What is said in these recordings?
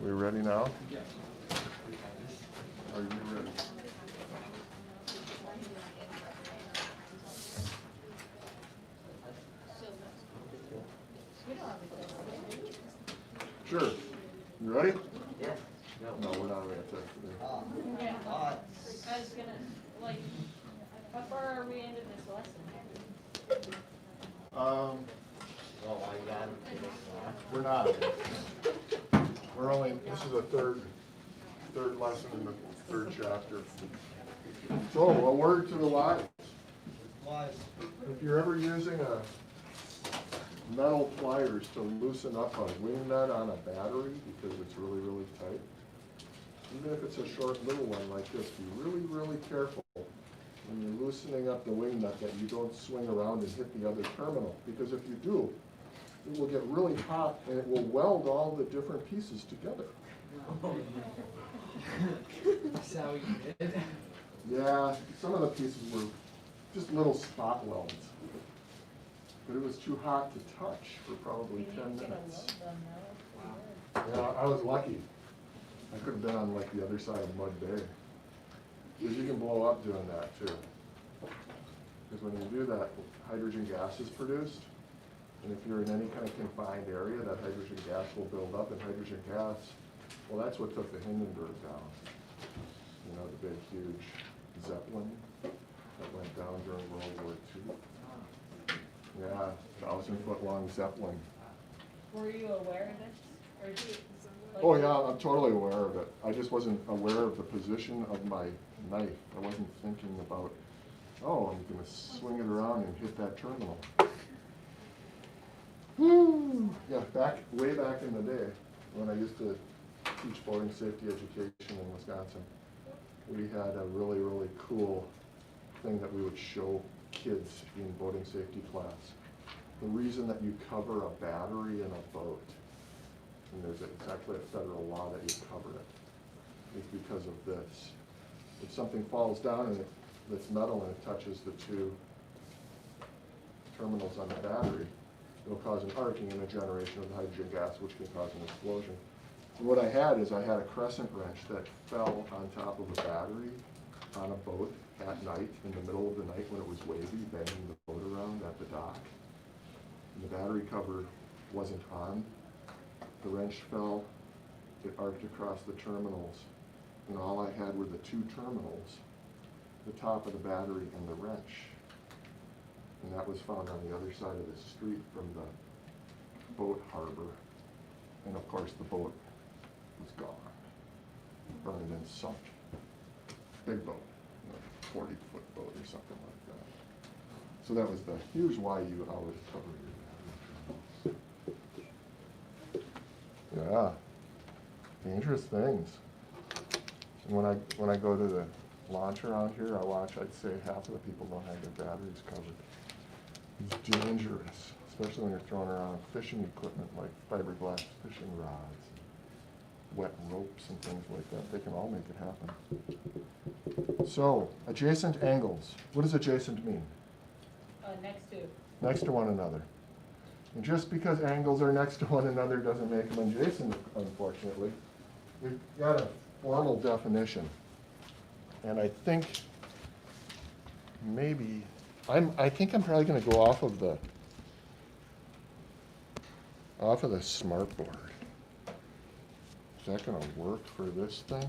We ready now? Are you ready? Sure. You ready? Yeah. No, we're not ready to test today. Yeah. I was gonna, like, how far are we into this lesson? Well, I got him to this one. We're not. We're only, this is a third lesson in the third chapter. So, a word to the wise. Wise. If you're ever using a metal pliers to loosen up a wing nut on a battery because it's really, really tight, even if it's a short little one like this, be really, really careful when you're loosening up the wing nut that you don't swing around and hit the other terminal, because if you do, it will get really hot and it will weld all the different pieces together. That's how you did. Yeah, some of the pieces were just little spot welds, but it was too hot to touch for probably 10 minutes. Yeah, I was lucky. I could have been on like the other side of Mud Bay. Because you can blow up doing that too. Because when you do that, hydrogen gas is produced. And if you're in any kind of confined area, that hydrogen gas will build up, and hydrogen gas, well, that's what took the Hindenburg down. You know, the big, huge Zeppelin that went down during World War II. Yeah, 1,000-foot long Zeppelin. Were you aware of this? Or do you, like, Oh yeah, I'm totally aware of it. I just wasn't aware of the position of my knife. I wasn't thinking about, oh, I'm gonna swing it around and hit that terminal. Woo! Yeah, way back in the day, when I used to teach boating safety education in Wisconsin, we had a really, really cool thing that we would show kids in boating safety class. The reason that you cover a battery in a boat, and it's actually a federal law that you cover it, is because of this. If something falls down and it's metal and it touches the two terminals on the battery, it'll cause an arcing and a generation of the hydrogen gas, which can cause an explosion. And what I had a crescent wrench that fell on top of a battery on a boat at night, in the middle of the night when it was wavy, banging the boat around at the dock. And the battery cover wasn't on. The wrench fell, it arced across the terminals, and all I had were the two terminals, the top of the battery and the wrench. And that was found on the other side of the street from the boat harbor. And of course the boat was gone, burned and sunk. Big boat, 40-foot boat or something like that. So that was the, here's why you always cover your battery. Yeah, dangerous things. And when I go to the launch around here, I watch, I'd say half of the people don't have their batteries covered. It's dangerous, especially when you're throwing around fishing equipment like fiberglass fishing rods, wet ropes and things like that. They can all make it happen. So, adjacent angles. What does adjacent mean? next to. Next to one another. And just because angles are next to one another doesn't make them adjacent, unfortunately. We've got a formal definition. And I think maybe, I think I'm probably going to go off of the smartboard. Is that going to work for this thing?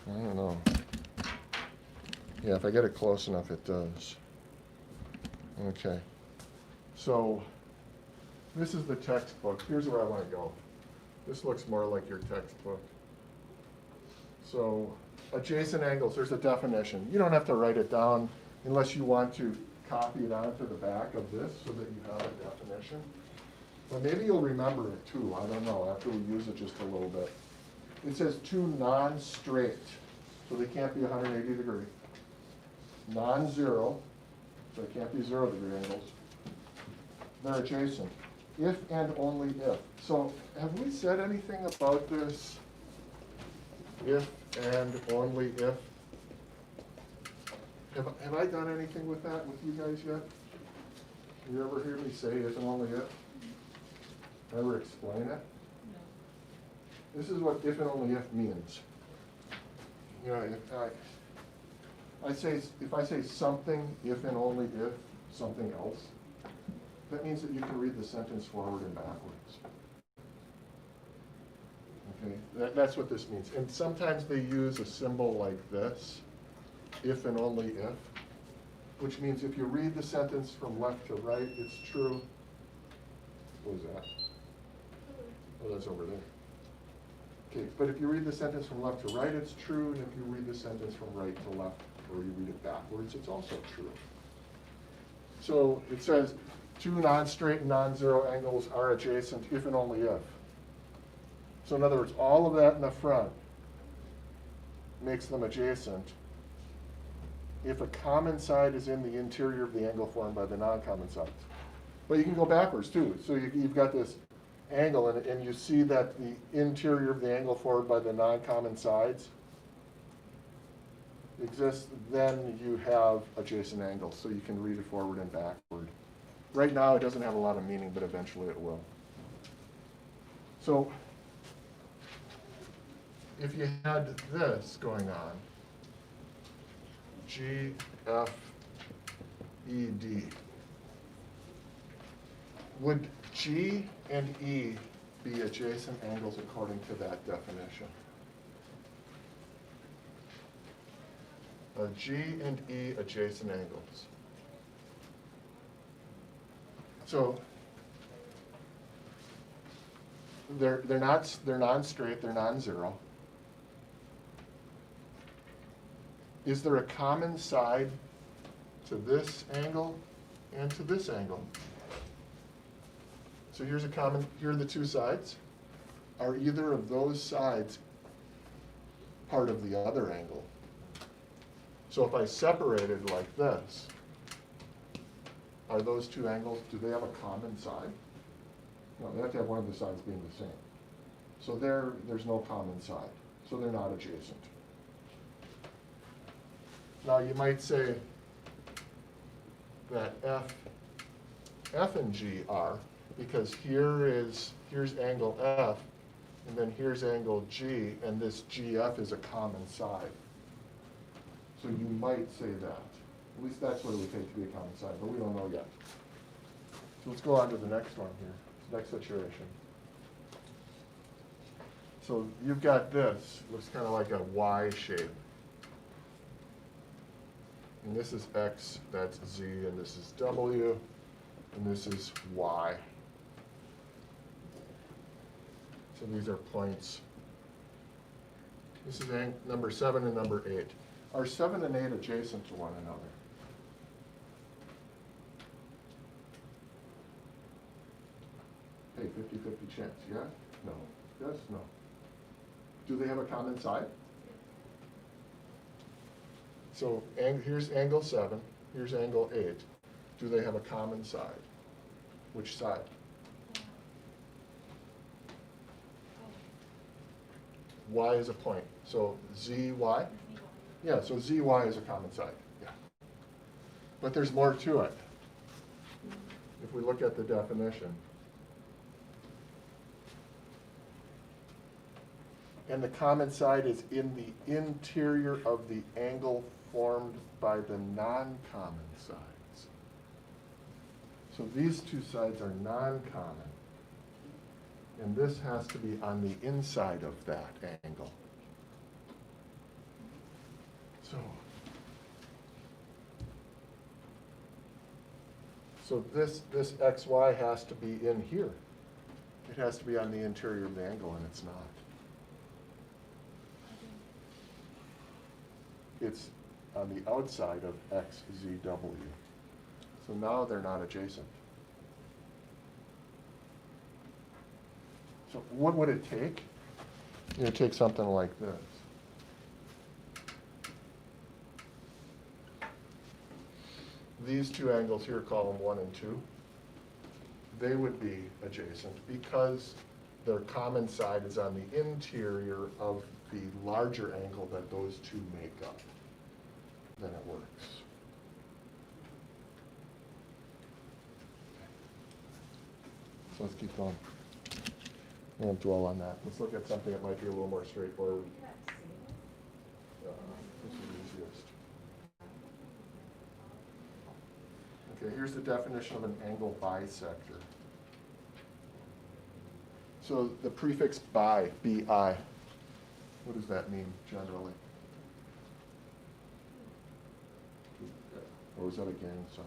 I don't know. Yeah, if I get it close enough, it does. Okay. So this is the textbook. Here's where I want to go. This looks more like your textbook. So adjacent angles, there's a definition. You don't have to write it down unless you want to copy it onto the back of this so that you have a definition. But maybe you'll remember it too. I don't know, after we use it just a little bit. It says two non-straight, so they can't be 180 degree. Non-zero, so they can't be 0 degree angles. They're adjacent. If and only if. So have we said anything about this? If and only if. Have I done anything with that with you guys yet? You ever hear me say if and only if? Ever explain it? This is what if and only if means. You know, if I say something, if and only if something else, that means that you can read the sentence forward and backwards. Okay, that's what this means. And sometimes they use a symbol like this, if and only if, which means if you read the sentence from left to right, it's true. What was that? Oh, that's over there. Okay, but if you read the sentence from left to right, it's true, and if you read the sentence from right to left, or you read it backwards, it's also true. So it says, two non-straight and non-zero angles are adjacent if and only if. So in other words, all of that in the front makes them adjacent if a common side is in the interior of the angle formed by the non-common sides. But you can go backwards too. So you've got this angle, and you see that the interior of the angle formed by the non-common sides exists, then you have adjacent angles, so you can read it forward and backward. Right now it doesn't have a lot of meaning, but eventually it will. So if you had this going on, G, F, E, D, would G and E be adjacent angles according to that definition? Are G and E adjacent angles? So they're non-straight, they're non-zero. Is there a common side to this angle and to this angle? So here are the two sides. Are either of those sides part of the other angle? So if I separated like this, are those two angles, do they have a common side? No, they have to have one of the sides being the same. So there's no common side, so they're not adjacent. Now you might say that F and G are, because here's angle F, and then here's angle G, and this GF is a common side. So you might say that. At least that's what it would take to be a common side, but we don't know yet. So let's go on to the next one here, next situation. So you've got this, looks kind of like a Y shape. And this is X, that's Z, and this is W, and this is Y. So these are points. This is number 7 and number 8. Are 7 and 8 adjacent to one another? Hey, 50-50 chance, yeah? No. Yes, no. Do they have a common side? So here's angle 7, here's angle 8. Do they have a common side? Which side? Y is a point. So ZY? Yeah, so ZY is a common side. Yeah. But there's more to it. If we look at the definition. And the common side is in the interior of the angle formed by the non-common sides. So these two sides are non-common. And this has to be on the inside of that angle. So this XY has to be in here. It has to be on the interior of the angle, and it's not. It's on the outside of XZW. So now they're not adjacent. So what would it take? It would take something like this. These two angles here, column 1 and 2, they would be adjacent because their common side is on the interior of the larger angle that those two make up. Then it works. So let's keep going. won't dwell on that. Let's look at something that might be a little more straightforward. This is the easiest. Okay, here's the definition of an angle bisector. So the prefix bi, B-I, what does that mean generally? Or was that a gang sign?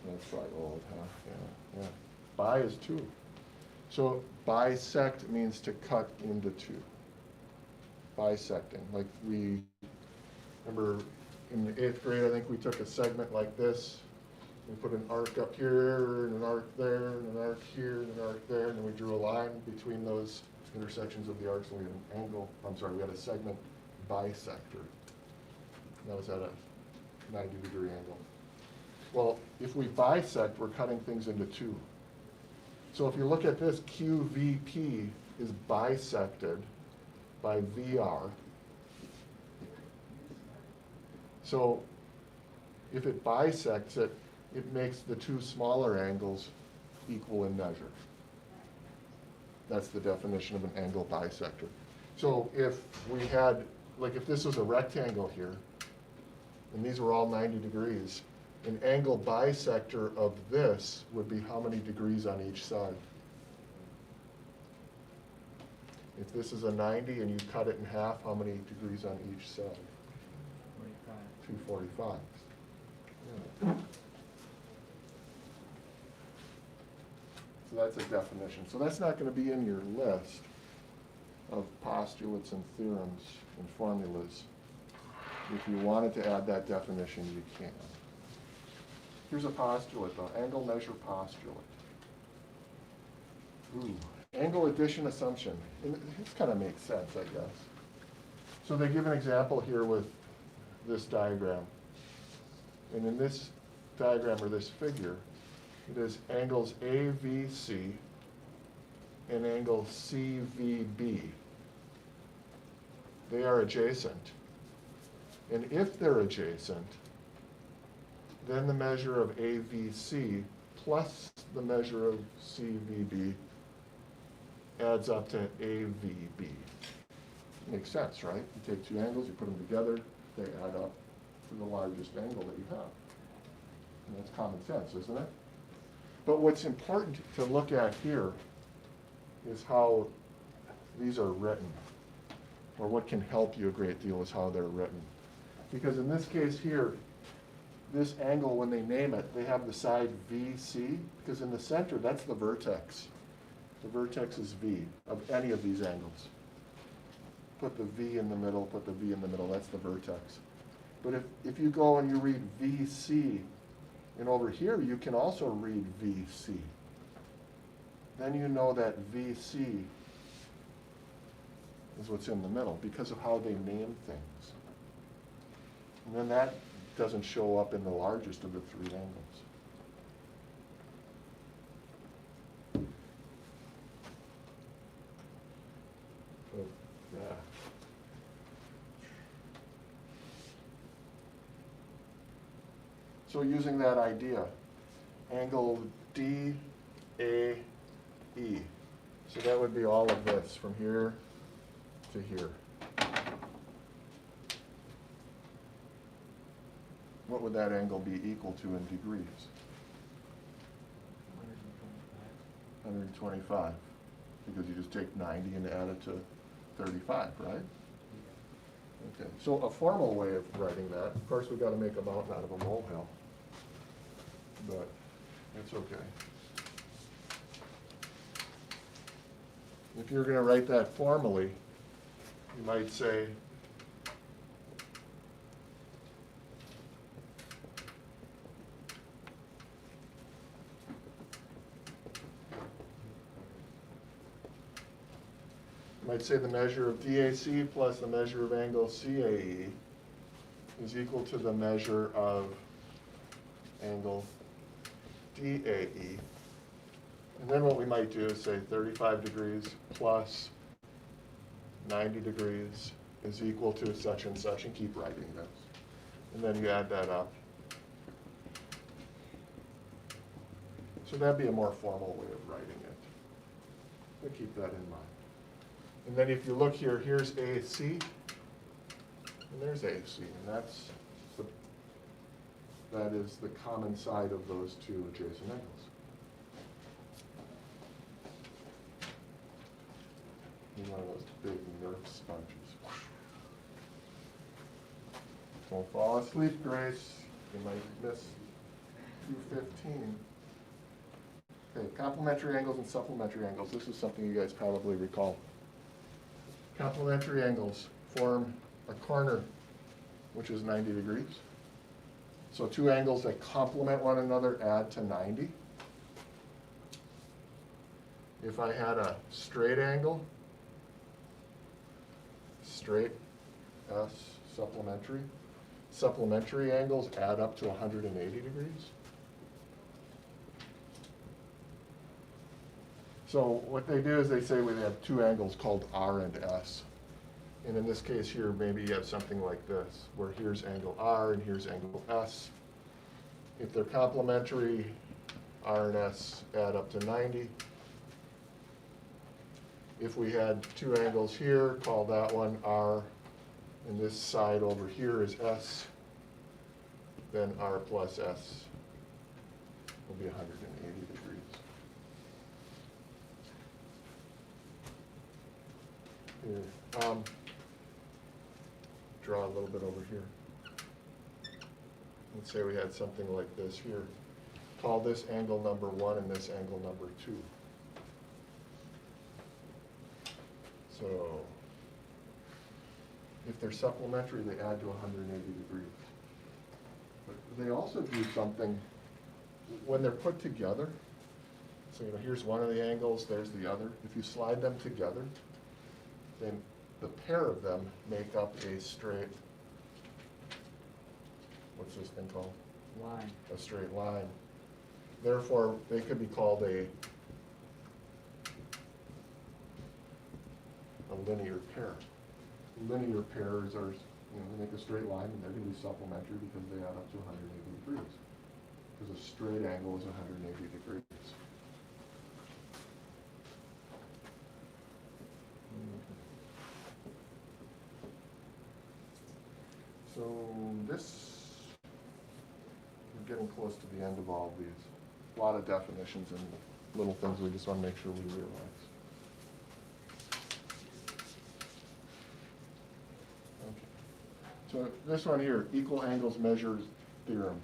That's probably old, huh? Yeah, yeah. Bi is two. So bisect means to cut into two. Bisecting, like we, remember in the 8th grade, I think we took a segment like this. We put an arc up here, and an arc there, and an arc here, and an arc there, and then we drew a line between those intersections of the arcs, and we had an angle, we had a segment bisector. And that was at a 90-degree angle. Well, if we bisect, we're cutting things into two. So if you look at this, QVP is bisected by VR. So if it bisects it, it makes the two smaller angles equal in measure. That's the definition of an angle bisector. So if we had, like if this was a rectangle here, and these were all 90 degrees, an angle bisector of this would be how many degrees on each side? If this is a 90 and you cut it in half, how many degrees on each side? 245. Yeah. So that's a definition. So that's not going to be in your list of postulates and theorems and formulas. If you wanted to add that definition, you can. Here's a postulate, though, angle measure postulate. Ooh, angle addition assumption. And this kind of makes sense, I guess. So they give an example here with this diagram. And in this diagram, or this figure, it is angles AVC and angle CVB. They are adjacent. And if they're adjacent, then the measure of AVC plus the measure of CVB adds up to AVB. Makes sense, right? You take two angles, you put them together, they add up to the largest angle that you have. And that's common sense, isn't it? But what's important to look at here is how these are written, or what can help you a great deal is how they're written. Because in this case here, this angle, when they name it, they have the side VC, because in the center, that's the vertex. The vertex is V of any of these angles. Put the V in the middle, put the V in the middle, that's the vertex. But if you go and you read VC, and over here you can also read VC, then you know that VC is what's in the middle because of how they name things. And then that doesn't show up in the largest of the three angles. So, yeah. So using that idea, angle DAE. So that would be all of this from here to here. What would that angle be equal to in degrees? 125, because you just take 90 and add it to 35, right? Okay, so a formal way of writing that, of course we've got to make a mountain out of a molehill, but it's okay. If you're going to write that formally, you might say, the measure of DAC plus the measure of angle CAE is equal to the measure of angle DAE. And then what we might do is say 35 degrees plus 90 degrees is equal to such and such, and keep writing this. And then you add that up. So that'd be a more formal way of writing it. So keep that in mind. And then if you look here, here's AC, and there's AC, and that is the common side of those two adjacent angles. You're one of those big Nerf sponges. Don't fall asleep, Grace. You might miss 215. Okay, complementary angles and supplementary angles. This is something you guys probably recall. Complementary angles form a corner which is 90 degrees. So two angles that complement one another add to 90. If I had a straight angle, straight S, supplementary. Supplementary angles add up to 180 degrees. So what they do is they say we have two angles called R and S. And in this case here, maybe you have something like this, where here's angle R and here's angle S. If they're complementary, R and S add up to 90. If we had two angles here, call that one R, and this side over here is S, then R plus S will be 180 degrees. Here, draw a little bit over here. Let's say we had something like this here. Call this angle number 1 and this angle number 2. So if they're supplementary, they add to 180 degrees. But they also do something when they're put together. So here's one of the angles, there's the other. If you slide them together, then the pair of them make up a straight, what's this thing called? Line. A straight line. Therefore, they could be called a linear pair. Linear pairs are, they make a straight line, and they're going to be supplementary because they add up to 180 degrees. Because a straight angle is 180 degrees. So this, we're getting close to the end of all of these. A lot of definitions and little things we just want to make sure we realize. Okay. So this one here, equal angles measure theorem.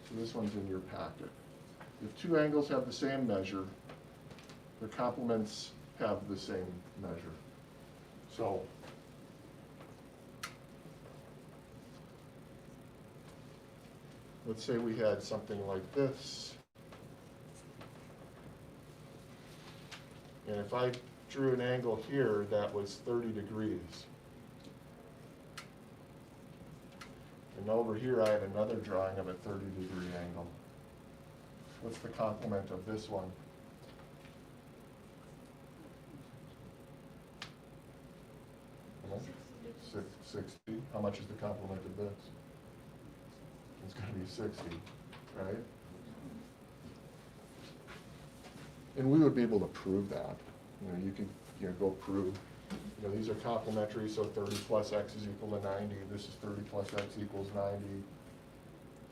So this one's in your packet. If two angles have the same measure, their complements have the same measure. So let's say we had something like this. And if I drew an angle here that was 30 degrees. And over here I have another drawing of a 30-degree angle. What's the complement of this one? How much? 60. How much is the complement of this? It's going to be 60, right? And we would be able to prove that. You could go prove, these are complementary, so 30 plus x is equal to 90. This is 30 plus x equals 90.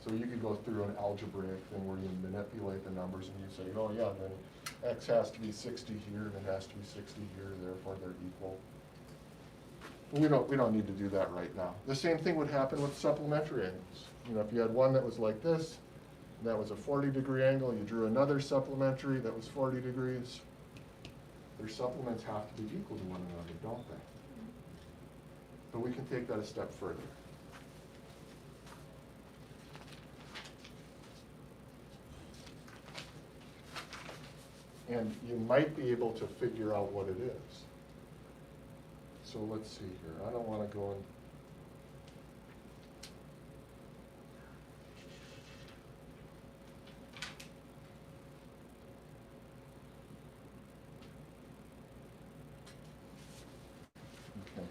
So you could go through an algebraic thing where you manipulate the numbers and you say, oh yeah, then x has to be 60 here and it has to be 60 here, therefore they're equal. We don't need to do that right now. The same thing would happen with supplementary angles. If you had one that was like this, and that was a 40-degree angle, you drew another supplementary that was 40 degrees, their supplements have to be equal to one another, don't they? But we can take that a step further. And you might be able to figure out what it is. So let's see here. I don't want to go in. Okay.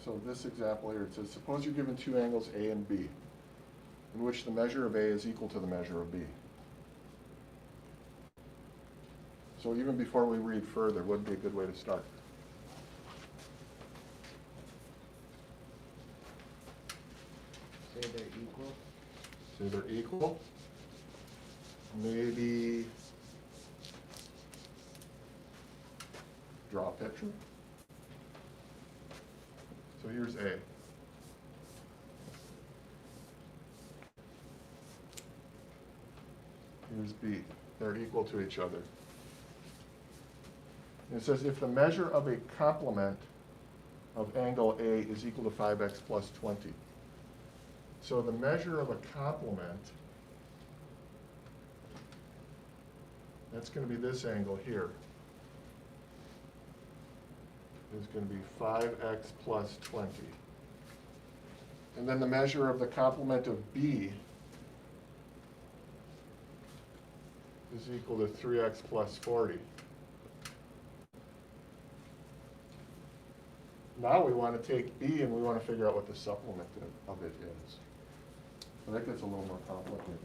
So this example here, it says, suppose you're given two angles A and B, in which the measure of A is equal to the measure of B. So even before we read further, would be a good way to start. Say they're equal. Say they're equal. Maybe draw a picture. So here's A. Here's B. They're equal to each other. And it says if the measure of a complement of angle A is equal to 5x plus 20. So the measure of a complement, that's going to be this angle here. Is going to be 5x plus 20. And then the measure of the complement of B is equal to 3x plus 40. Now we want to take B and we want to figure out what the supplement of it is. I think that's a little more complicated.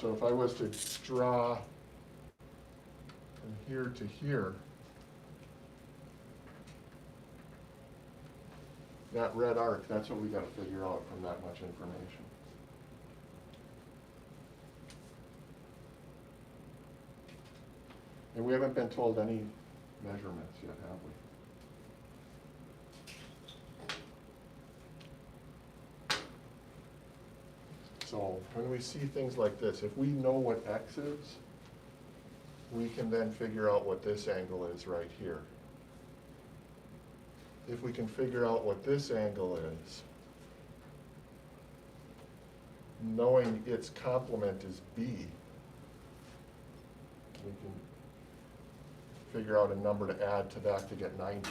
So if I was to draw from here to here, that red arc, that's what we got to figure out from that much information. And we haven't been told any measurements yet, have we? So when we see things like this, if we know what x is, we can then figure out what this angle is right here. If we can figure out what this angle is, knowing its complement is B, we can figure out a number to add to that to get 90.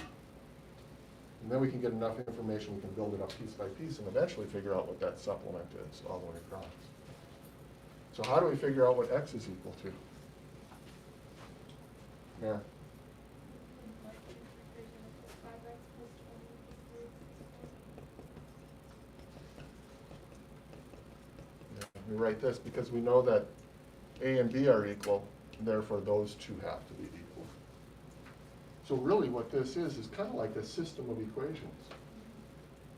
And then we can get enough information, we can build it up piece by piece and eventually figure out what that supplement is all the way across. So how do we figure out what x is equal to? Yeah. We write this because we know that A and B are equal, therefore those two have to be equal. So really what this is kind of like a system of equations.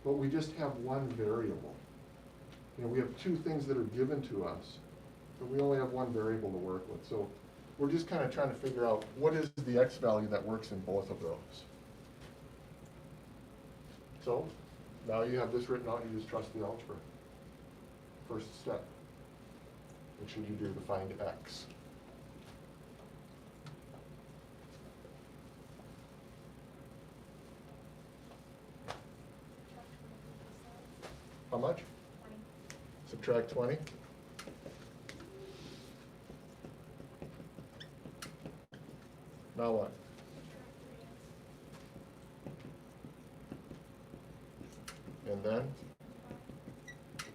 But we just have one variable. You know, we have two things that are given to us, but we only have one variable to work with. So we're just kind of trying to figure out what is the x value that works in both of those. So now you have this written out, you just trust the algebra. First step. What should you do to find x? How much? 20. Subtract 20. Now what? And then?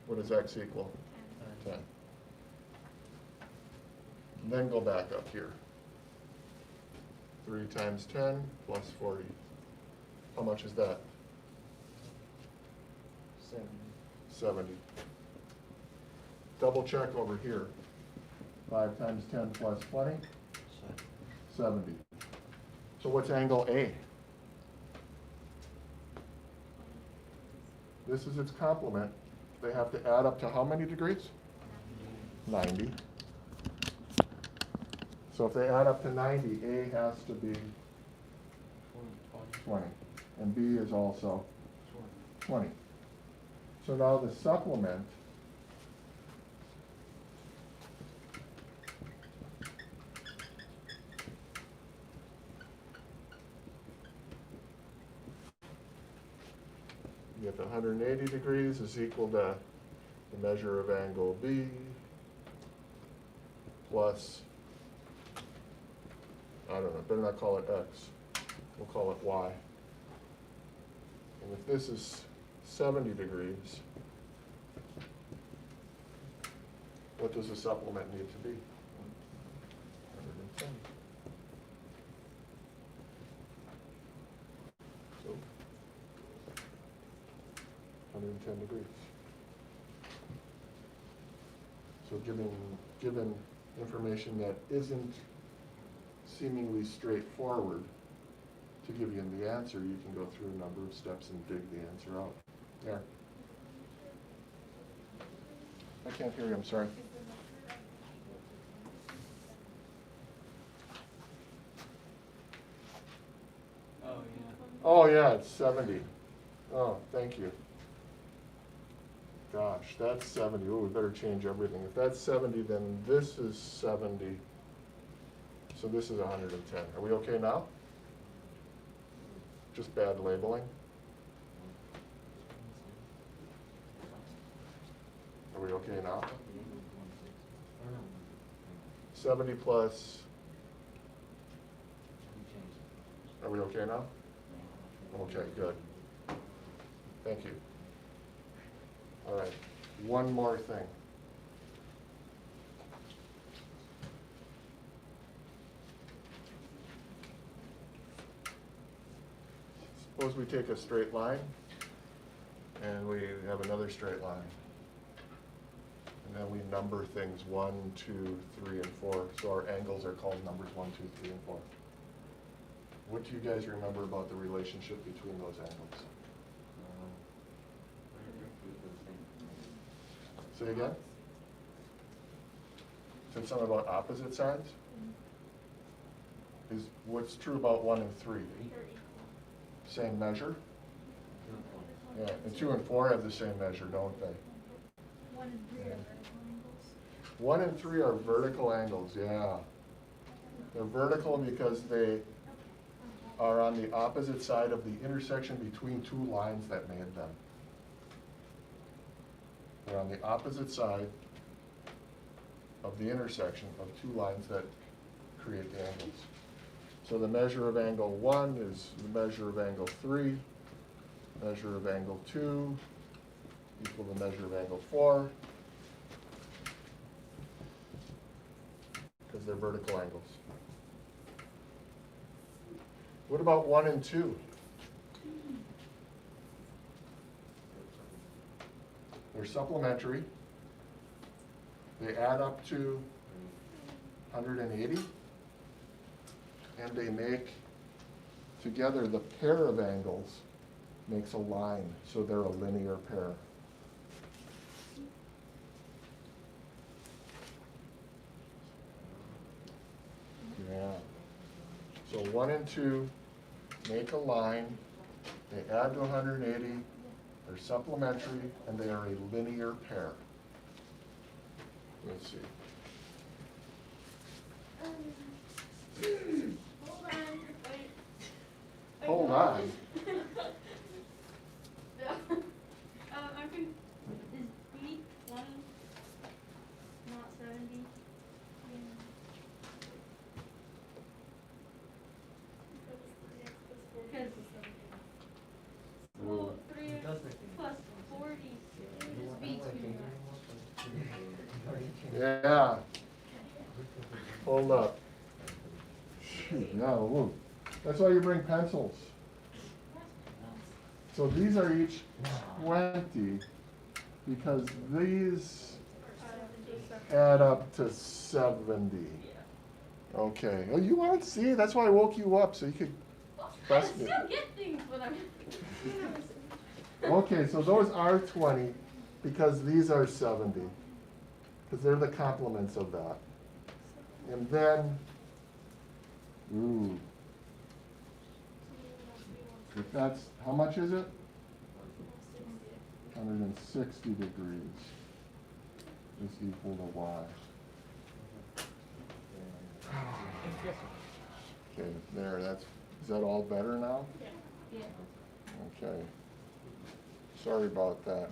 What does x equal? 10. And then go back up here. 3 times 10 plus 40. How much is that? 70. 70. Double check over here. 5 times 10 plus 20? 70. So what's angle A? This is its complement. They have to add up to how many degrees? 90. So if they add up to 90, A has to be 20. And B is also 20. So now the supplement you get the 180 degrees is equal to the measure of angle B plus, I don't know, better not call it X. We'll call it Y. And if this is 70 degrees, what does the supplement need to be? 110. So, 110 degrees. So given information that isn't seemingly straightforward to give you the answer, you can go through a number of steps and dig the answer out. There. I can't hear you, I'm sorry. Oh, yeah. Oh, yeah, it's 70. Oh, thank you. Gosh, that's 70. Oh, we better change everything. If that's 70, then this is 70. So this is 110. Are we okay now? Just bad labeling? Are we okay now? 70 plus. Are we okay now? Okay, good. Thank you. All right, one more thing. Suppose we take a straight line and we have another straight line. And then we number things 1, 2, 3, and 4. So our angles are called numbers 1, 2, 3, and 4. What do you guys remember about the relationship between those angles? Say again? Said something about opposite sides? Is what's true about 1 and 3? Same measure? Yeah, and 2 and 4 have the same measure, don't they? 1 and 3 are vertical angles. 1 and 3 are vertical angles, yeah. They're vertical because they are on the opposite side of the intersection between two lines that made them. They're on the opposite side of the intersection of two lines that create the angles. So the measure of angle 1 is the measure of angle 3, measure of angle 2 equal the measure of angle 4, because they're vertical angles. What about 1 and 2? They're supplementary. They add up to 180. And they make, together, the pair of angles makes a line. So they're a linear pair. Yeah. So 1 and 2 make a line. They add to 180. They're supplementary, and they are a linear pair. Let's see. Hold on, wait. Hold on. I'm confused. Is B 1 not 70? Because well, 3 plus 40 is B 2. Yeah. Hold up. Shoot, no, whoa. That's why you bring pencils. So these are each 20 because these add up to 70. Okay. Oh, you want to see? That's why I woke you up so you could I trust me. still get things, but I'm. Okay, so those are 20 because these are 70. Because they're the complements of that. And then, ooh. If that's, how much is it? 160 degrees is equal to y. Okay, there, is that all better now? Yeah. Okay. Sorry about that.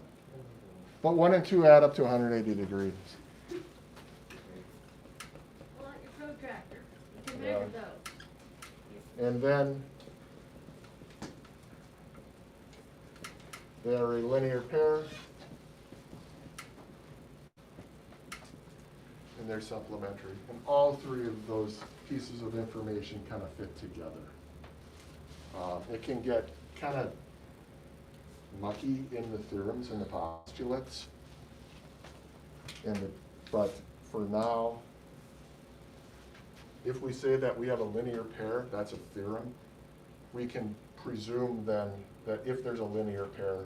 But 1 and 2 add up to 180 degrees. Well, like your protractor, you can Yeah. measure those. And then they are a linear pair. And they're supplementary. And all three of those pieces of information kind of fit together. It can get kind of mucky in the theorems and the postulates. But for now, if we say that we have a linear pair, that's a theorem, we can presume then that if there's a linear pair,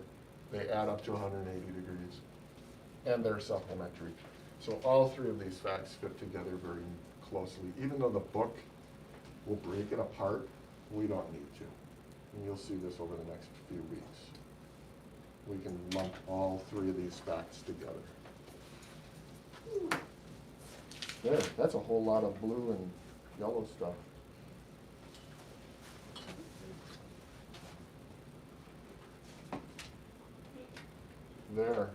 they add up to 180 degrees, and they're supplementary. So all three of these facts fit together very closely. Even though the book will break it apart, we don't need to. And you'll see this over the next few weeks. We can lump all three of these facts together. There, that's a whole lot of blue and yellow stuff. There.